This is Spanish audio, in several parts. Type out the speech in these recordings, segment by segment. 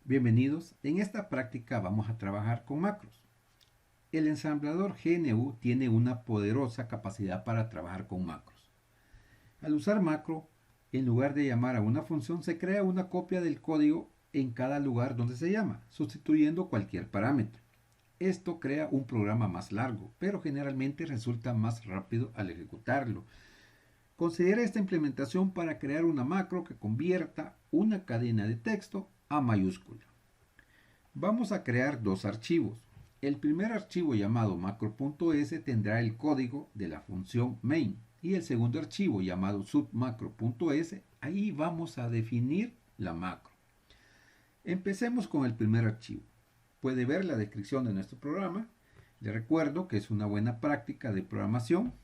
Bienvenidos, en esta práctica vamos a trabajar con macros. El ensamblador GNU tiene una poderosa capacidad para trabajar con macros. Al usar macro, en lugar de llamar a una función, se crea una copia del código en cada lugar donde se llama, sustituyendo cualquier parámetro. Esto crea un programa más largo, pero generalmente resulta más rápido al ejecutarlo. Considera esta implementación para crear una macro que convierta una cadena de texto a mayúscula. Vamos a crear dos archivos. El primer archivo llamado macro.s tendrá el código de la función main y el segundo archivo llamado submacro.s, ahí vamos a definir la macro. Empecemos con el primer archivo. Puede ver la descripción de nuestro programa. Le recuerdo que es una buena práctica de programación.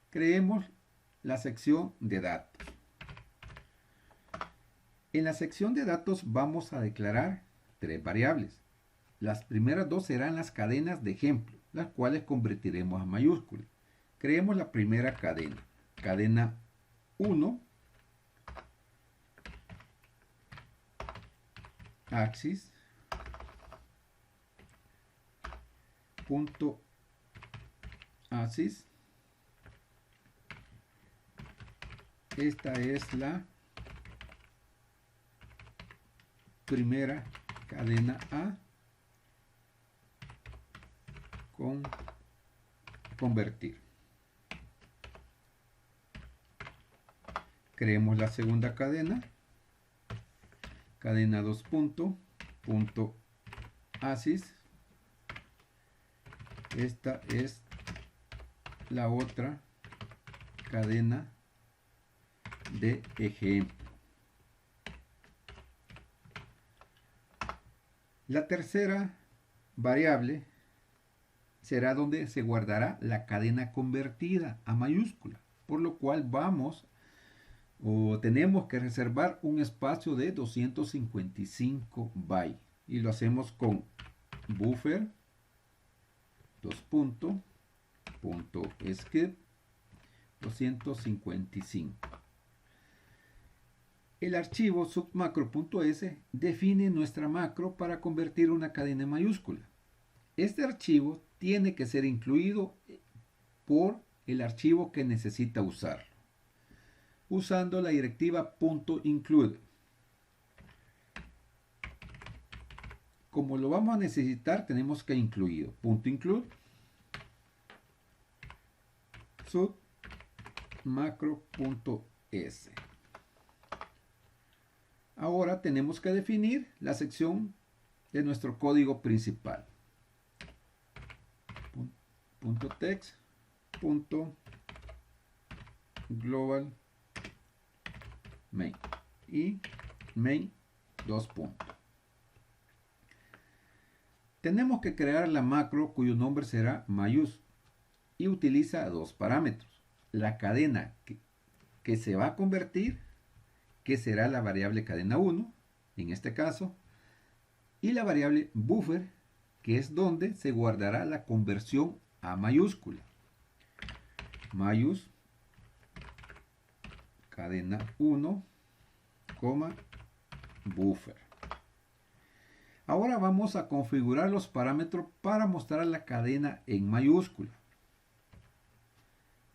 Creemos la sección de datos. En la sección de datos vamos a declarar tres variables. Las primeras dos serán las cadenas de ejemplo, las cuales convertiremos a mayúsculas. Creemos la primera cadena. Cadena 1, axis, punto axis. Esta es la primera cadena A con convertir. Creemos la segunda cadena, cadena 2 punto axis. Esta es la otra cadena de ejemplo. La tercera variable será donde se guardará la cadena convertida a mayúscula, por lo cual tenemos que reservar un espacio de 255 bytes y lo hacemos con buffer skip 255. El archivo submacro.s define nuestra macro para convertir una cadena en mayúscula. Este archivo tiene que ser incluido por el archivo que necesita usarlo, usando la directiva .include. Como lo vamos a necesitar, tenemos que incluir .include submacro.s. Ahora tenemos que definir la sección de nuestro código principal. .text, .global main y main 2 puntos. Tenemos que crear la macro cuyo nombre será mayús y utiliza dos parámetros. La cadena que se va a convertir, que será la variable cadena 1, en este caso, y la variable buffer, que es donde se guardará la conversión a mayúscula. Mayús, cadena 1, buffer. Ahora vamos a configurar los parámetros para mostrar la cadena en mayúscula.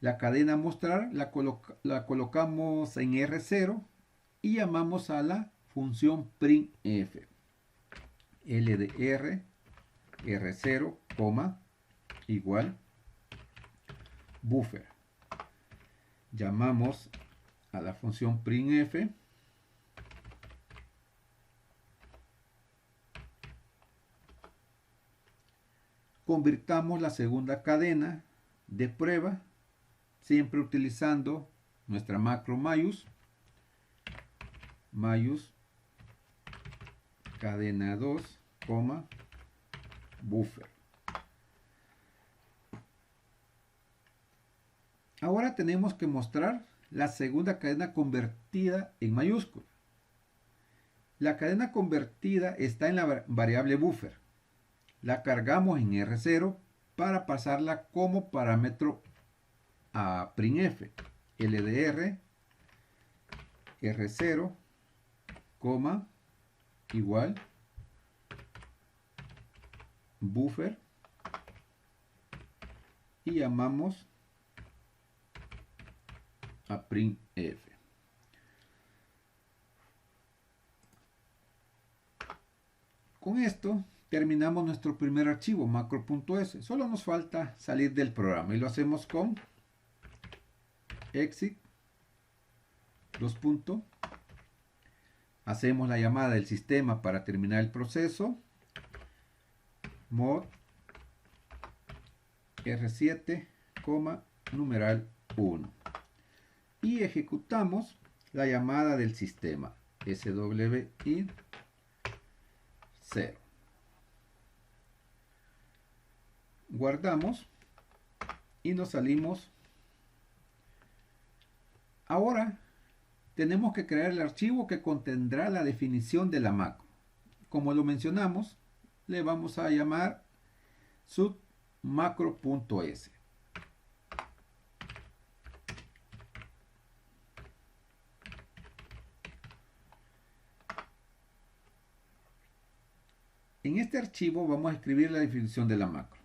La cadena mostrar la colocamos en R0 y llamamos a la función printf. ldr r0, igual buffer. Llamamos a la función printf convirtamos la segunda cadena de prueba, siempre utilizando nuestra macro mayús, cadena 2, buffer. Ahora tenemos que mostrar la segunda cadena convertida en mayúscula. La cadena convertida está en la variable buffer. La cargamos en R0 para pasarla como parámetro a printf. ldr r0, igual buffer y llamamos a printf. Con esto terminamos nuestro primer archivo, macro.s. Solo nos falta salir del programa y lo hacemos con exit, hacemos la llamada del sistema para terminar el proceso, mod R7, numeral 1, y ejecutamos la llamada del sistema swin 0. Guardamos y nos salimos. Ahora tenemos que crear el archivo que contendrá la definición de la macro. Como lo mencionamos, le vamos a llamar submacro.s. En este archivo vamos a escribir la definición de la macro.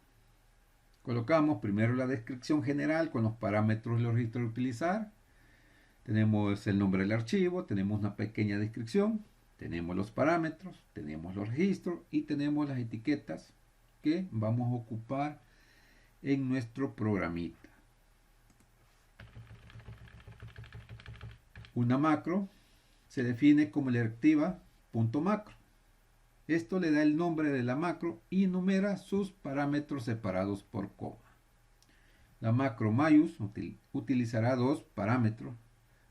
Colocamos primero la descripción general con los parámetros y los registros a utilizar. Tenemos el nombre del archivo, tenemos una pequeña descripción, tenemos los parámetros, tenemos los registros y tenemos las etiquetas que vamos a ocupar en nuestro programita. Una macro se define como la directiva .macro. Esto le da el nombre de la macro y enumera sus parámetros separados por coma. La macro mayús utilizará dos parámetros,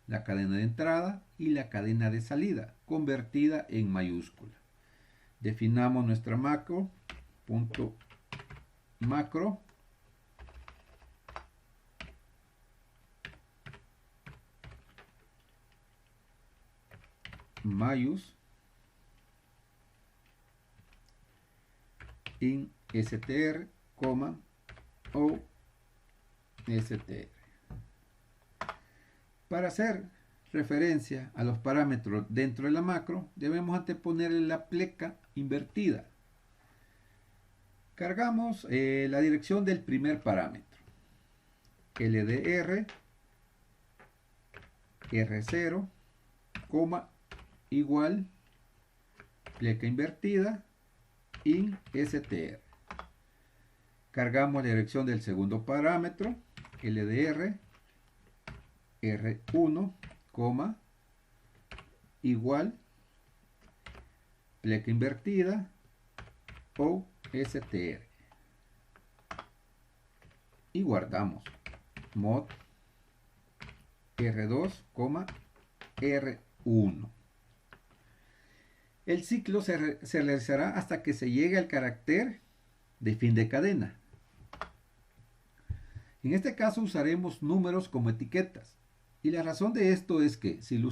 la cadena de entrada y la cadena de salida, convertida en mayúscula. Definamos nuestra macro, macro, mayús, in str, o str. Para hacer referencia a los parámetros dentro de la macro, debemos anteponerle la pleca invertida. Cargamos la dirección del primer parámetro, ldr r0, igual pleca invertida in str. Cargamos la dirección del segundo parámetro, ldr r1, igual pleca invertida o str, y guardamos mod r2, r1. El ciclo se realizará hasta que se llegue al carácter de fin de cadena. En este caso usaremos números como etiquetas. Y la razón de esto es que si no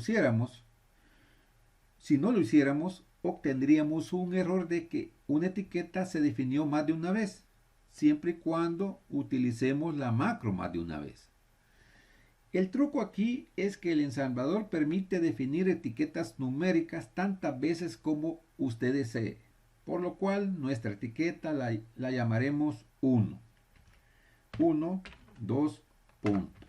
lo hiciéramos, obtendríamos un error de que una etiqueta se definió más de una vez, siempre y cuando utilicemos la macro más de una vez. El truco aquí es que el ensamblador permite definir etiquetas numéricas tantas veces como usted desee, por lo cual nuestra etiqueta la llamaremos 1. 1, 2, punto.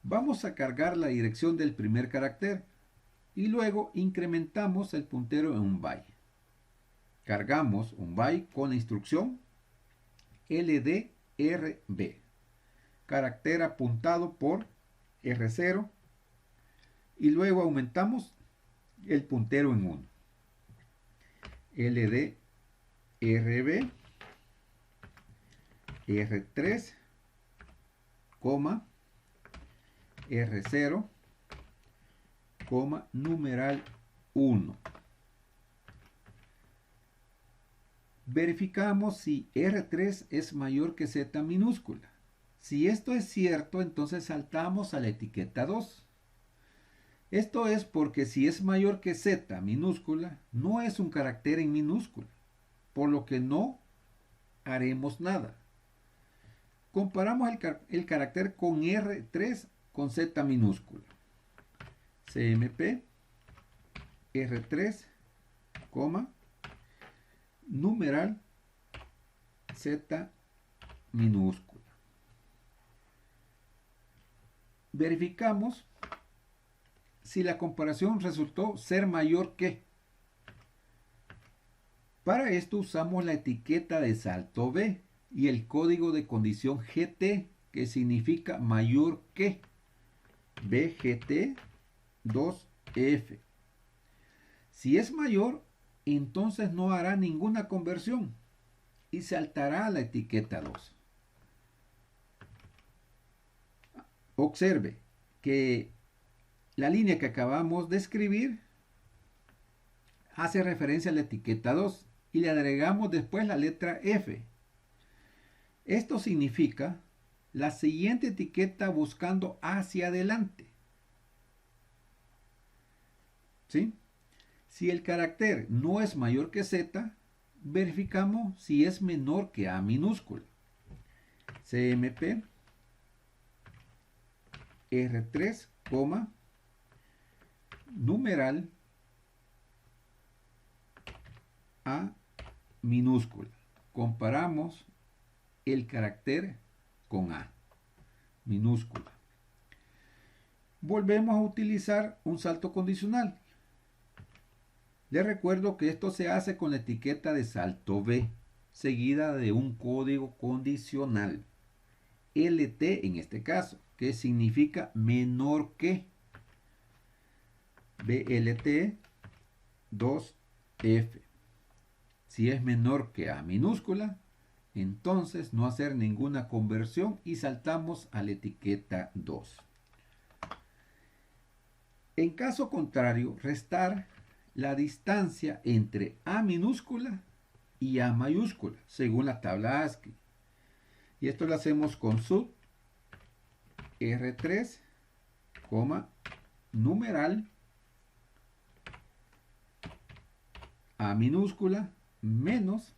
Vamos a cargar la dirección del primer carácter y luego incrementamos el puntero en un byte. Cargamos un byte con la instrucción ldrb, carácter apuntado por R0, y luego aumentamos el puntero en 1. ldrb R3, R0, numeral 1. Verificamos si R3 es mayor que Z minúscula. Si esto es cierto, entonces saltamos a la etiqueta 2. Esto es porque si es mayor que Z minúscula, no es un carácter en minúscula, por lo que no haremos nada. Comparamos el carácter con R3 con Z minúscula. CMP R3, numeral Z minúscula. Verificamos si la comparación resultó ser mayor que. Para esto usamos la etiqueta de salto B y el código de condición GT, que significa mayor que BGT 2F. Si es mayor, entonces no hará ninguna conversión y saltará a la etiqueta 2. Observe que la línea que acabamos de escribir hace referencia a la etiqueta 2 y le agregamos después la letra F. Esto significa la siguiente etiqueta buscando hacia adelante. ¿Sí? Si el carácter no es mayor que Z, verificamos si es menor que A minúscula. CMP R3, numeral A minúscula. Comparamos el carácter con A minúscula. Volvemos a utilizar un salto condicional. Les recuerdo que esto se hace con la etiqueta de salto B, seguida de un código condicional. LT en este caso, que significa menor que. BLT 2F. Si es menor que A minúscula, entonces no hacer ninguna conversión y saltamos a la etiqueta 2. En caso contrario, restar la distancia entre A minúscula y A mayúscula, según la tabla ASCII. Y esto lo hacemos con sub R3, numeral A minúscula menos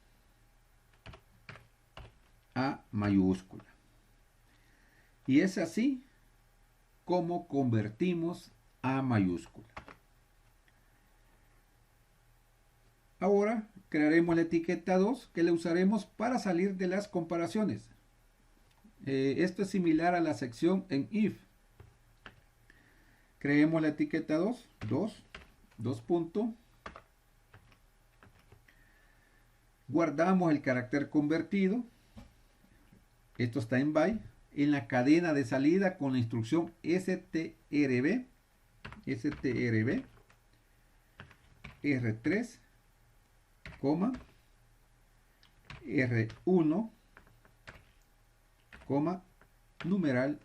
A mayúscula. Y es así como convertimos A mayúscula. Ahora crearemos la etiqueta 2 que la usaremos para salir de las comparaciones. Esto es similar a la sección en if. Creemos la etiqueta 2, 2 puntos. Guardamos el carácter convertido. Esto está en by. En la cadena de salida con la instrucción strb, R3, R1, numeral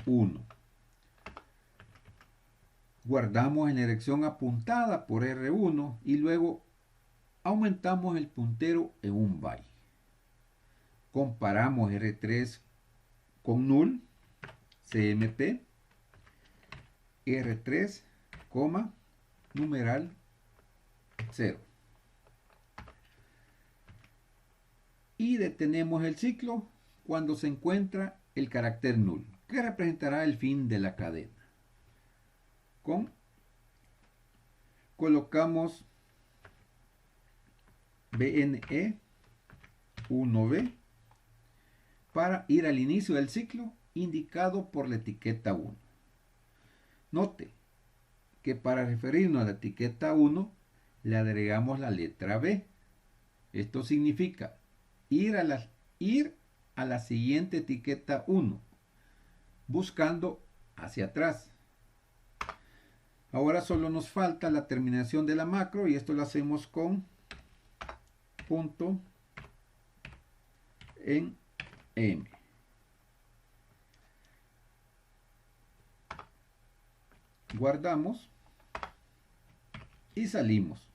1. Guardamos en la dirección apuntada por R1 y luego aumentamos el puntero en un byte. Comparamos R3 con null, CMP, R3, numeral 0. Y detenemos el ciclo cuando se encuentra el carácter null, que representará el fin de la cadena. Colocamos BNE 1B para ir al inicio del ciclo indicado por la etiqueta 1. Note que para referirnos a la etiqueta 1 le agregamos la letra B. Esto significa ir a la siguiente etiqueta 1, buscando hacia atrás. Ahora solo nos falta la terminación de la macro y esto lo hacemos con punto en M. Guardamos y salimos.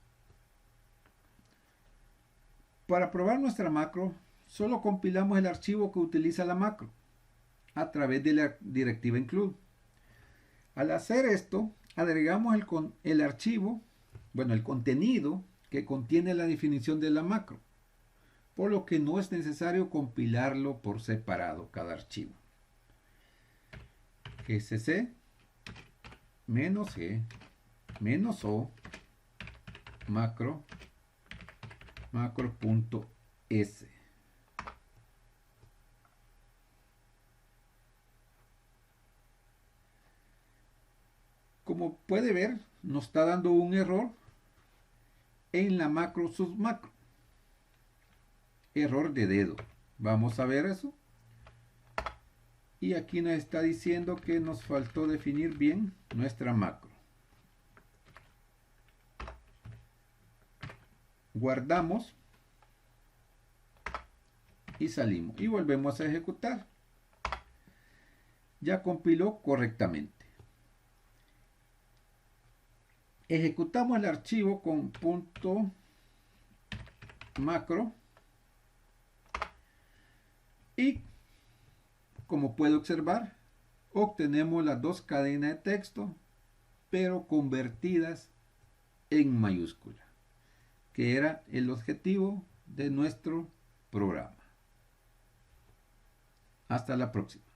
Para probar nuestra macro, solo compilamos el archivo que utiliza la macro a través de la directiva include. Al hacer esto, agregamos el archivo, el contenido que contiene la definición de la macro, por lo que no es necesario compilarlo por separado cada archivo. sc -g -o macro macro.s. Como puede ver, nos está dando un error en la macro submacro. Error de dedo. Vamos a ver eso. Y aquí nos está diciendo que nos faltó definir bien nuestra macro. Guardamos y salimos y volvemos a ejecutar. Ya compiló correctamente. Ejecutamos el archivo con punto macro y como puede observar, obtenemos las dos cadenas de texto, pero convertidas en mayúscula, que era el objetivo de nuestro programa. Hasta la próxima.